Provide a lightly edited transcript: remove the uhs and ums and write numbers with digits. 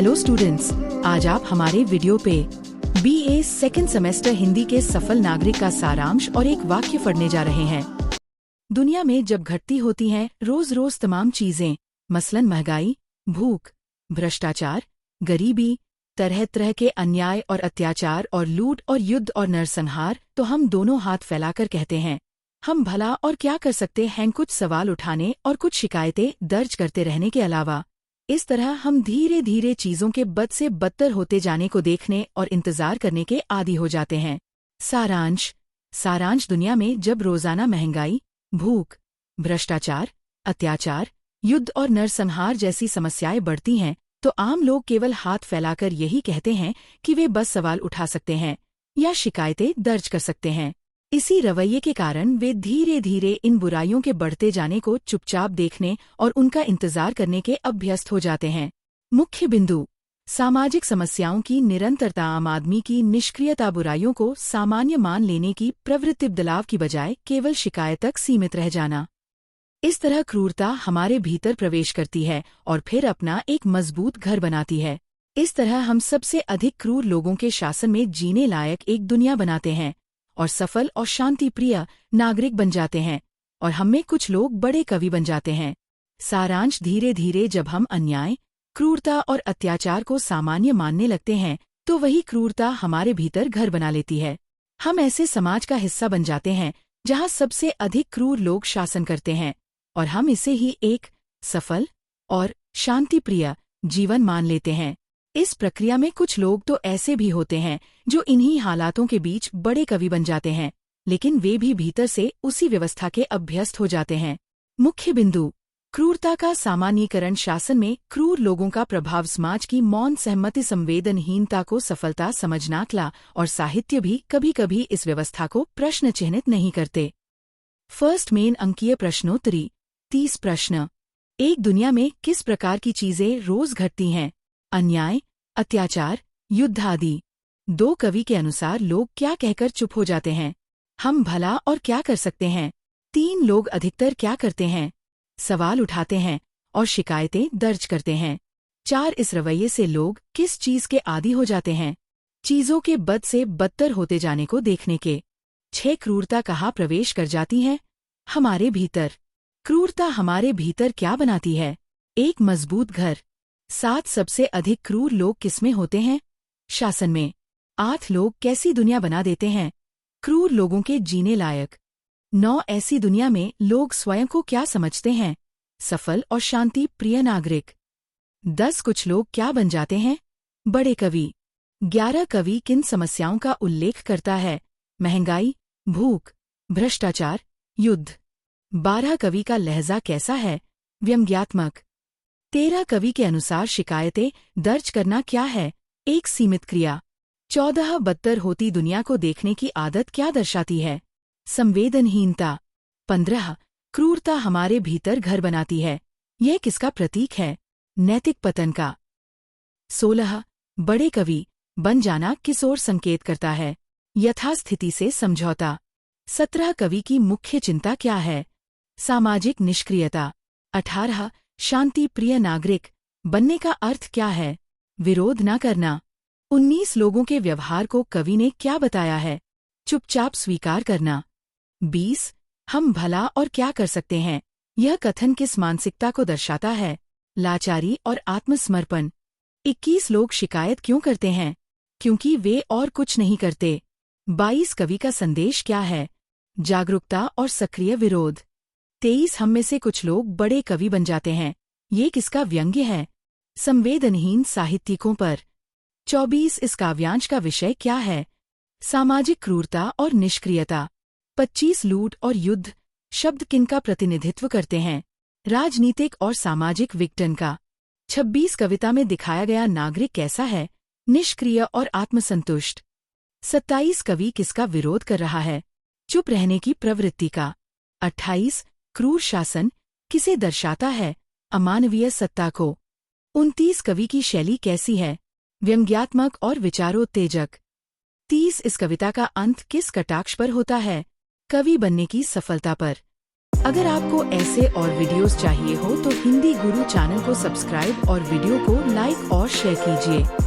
Hello students, आज आप हमारे वीडियो पे बीए सेकंड सेमेस्टर हिंदी के सफल नागरिक का सारांश और एक वाक्य पढ़ने जा रहे हैं। दुनिया में जब घटती होती हैं रोज रोज तमाम चीजें, मसलन महंगाई, भूख, भ्रष्टाचार, गरीबी, तरह तरह के अन्याय और अत्याचार और लूट और युद्ध और नरसंहार, तो हम दोनों हाथ फैलाकर कहते हैं, हम भला और क्या कर सकते हैं। कुछ सवाल उठाने और कुछ शिकायतें दर्ज करते रहने के अलावा इस तरह हम धीरे धीरे चीजों के बद से बदतर होते जाने को देखने और इंतजार करने के आदी हो जाते हैं। सारांश दुनिया में जब रोजाना महंगाई, भूख, भ्रष्टाचार, अत्याचार, युद्ध और नरसंहार जैसी समस्याएं बढ़ती हैं, तो आम लोग केवल हाथ फैलाकर यही कहते हैं कि वे बस सवाल उठा सकते हैं या शिकायतें दर्ज कर सकते हैं। इसी रवैये के कारण वे धीरे धीरे इन बुराइयों के बढ़ते जाने को चुपचाप देखने और उनका इंतजार करने के अभ्यस्त हो जाते हैं। मुख्य बिंदु: सामाजिक समस्याओं की निरंतरता, आम आदमी की निष्क्रियता, बुराइयों को सामान्य मान लेने की प्रवृत्ति, बदलाव की बजाय केवल शिकायत तक सीमित रह जाना। इस तरह क्रूरता हमारे भीतर प्रवेश करती है और फिर अपना एक मजबूत घर बनाती है। इस तरह हम सबसे अधिक क्रूर लोगों के शासन में जीने लायक एक दुनिया बनाते हैं और सफल और शांतिप्रिय नागरिक बन जाते हैं, और हम में कुछ लोग बड़े कवि बन जाते हैं। सारांश: धीरे धीरे जब हम अन्याय, क्रूरता और अत्याचार को सामान्य मानने लगते हैं, तो वही क्रूरता हमारे भीतर घर बना लेती है। हम ऐसे समाज का हिस्सा बन जाते हैं जहां सबसे अधिक क्रूर लोग शासन करते हैं, और हम इसे ही एक सफल और शांतिप्रिय जीवन मान लेते हैं। इस प्रक्रिया में कुछ लोग तो ऐसे भी होते हैं जो इन्हीं हालातों के बीच बड़े कवि बन जाते हैं, लेकिन वे भी भीतर से उसी व्यवस्था के अभ्यस्त हो जाते हैं। मुख्य बिंदु: क्रूरता का सामान्यीकरण, शासन में क्रूर लोगों का प्रभाव, समाज की मौन सहमति, संवेदनहीनता को सफलता समझना, कला और साहित्य भी कभी कभी इस व्यवस्था को प्रश्न चिह्नित नहीं करते। फर्स्ट मेन अंकीय प्रश्नोत्तरी 30 प्रश्न। एक दुनिया में किस प्रकार की चीजें रोज घटती हैं? अन्याय, अत्याचार, युद्ध आदि। दो कवि के अनुसार लोग क्या कहकर चुप हो जाते हैं? हम भला और क्या कर सकते हैं? 3 लोग अधिकतर क्या करते हैं? सवाल उठाते हैं और शिकायतें दर्ज करते हैं। 4 इस रवैये से लोग किस चीज के आदी हो जाते हैं? चीजों के बद से बदतर होते जाने को देखने के। 6 क्रूरता कहाँ प्रवेश कर जाती है? हमारे भीतर। क्रूरता हमारे भीतर क्या बनाती है? एक मजबूत घर। 7 सबसे अधिक क्रूर लोग किसमें होते हैं? शासन में। 8 लोग कैसी दुनिया बना देते हैं? क्रूर लोगों के जीने लायक। 9 ऐसी दुनिया में लोग स्वयं को क्या समझते हैं? सफल और शांति प्रिय नागरिक। 10 कुछ लोग क्या बन जाते हैं? बड़े कवि। 11 कवि किन समस्याओं का उल्लेख करता है? महंगाई, भूख, भ्रष्टाचार, युद्ध। 12 कवि का लहजा कैसा है? व्यंग्यात्मक। 13 कवि के अनुसार शिकायतें दर्ज करना क्या है? एक सीमित क्रिया। 14 बदतर होती दुनिया को देखने की आदत क्या दर्शाती है? संवेदनहीनता। 15 क्रूरता हमारे भीतर घर बनाती है, यह किसका प्रतीक है? नैतिक पतन का। 16 बड़े कवि बन जाना किस ओर संकेत करता है? यथास्थिति से समझौता। 17 कवि की मुख्य चिंता क्या है? सामाजिक निष्क्रियता। 18 शांति प्रिय नागरिक बनने का अर्थ क्या है? विरोध न करना। 19 लोगों के व्यवहार को कवि ने क्या बताया है? चुपचाप स्वीकार करना। 20 हम भला और क्या कर सकते हैं? यह कथन किस मानसिकता को दर्शाता है? लाचारी और आत्मसमर्पण। 21 लोग शिकायत क्यों करते हैं? क्योंकि वे और कुछ नहीं करते। 22 कवि का संदेश क्या है? जागरूकता और सक्रिय विरोध। 23 हम में से कुछ लोग बड़े कवि बन जाते हैं, ये किसका व्यंग्य है? संवेदनहीन साहित्यिकों पर। 24 इस काव्यांश का विषय क्या है? सामाजिक क्रूरता और निष्क्रियता। 25 लूट और युद्ध शब्द किनका प्रतिनिधित्व करते हैं? राजनीतिक और सामाजिक विघटन का। 26 कविता में दिखाया गया नागरिक कैसा है? निष्क्रिय और आत्मसंतुष्ट। 27 कवि किसका विरोध कर रहा है? चुप रहने की प्रवृत्ति का। 28 क्रूर शासन किसे दर्शाता है? अमानवीय सत्ता को। 29 कवि की शैली कैसी है? व्यंग्यात्मक और विचारोत्तेजक। 30 इस कविता का अंत किस कटाक्ष पर होता है? कवि बनने की सफलता पर। अगर आपको ऐसे और वीडियोस चाहिए हो तो हिंदी गुरु चैनल को सब्सक्राइब और वीडियो को लाइक और शेयर कीजिए।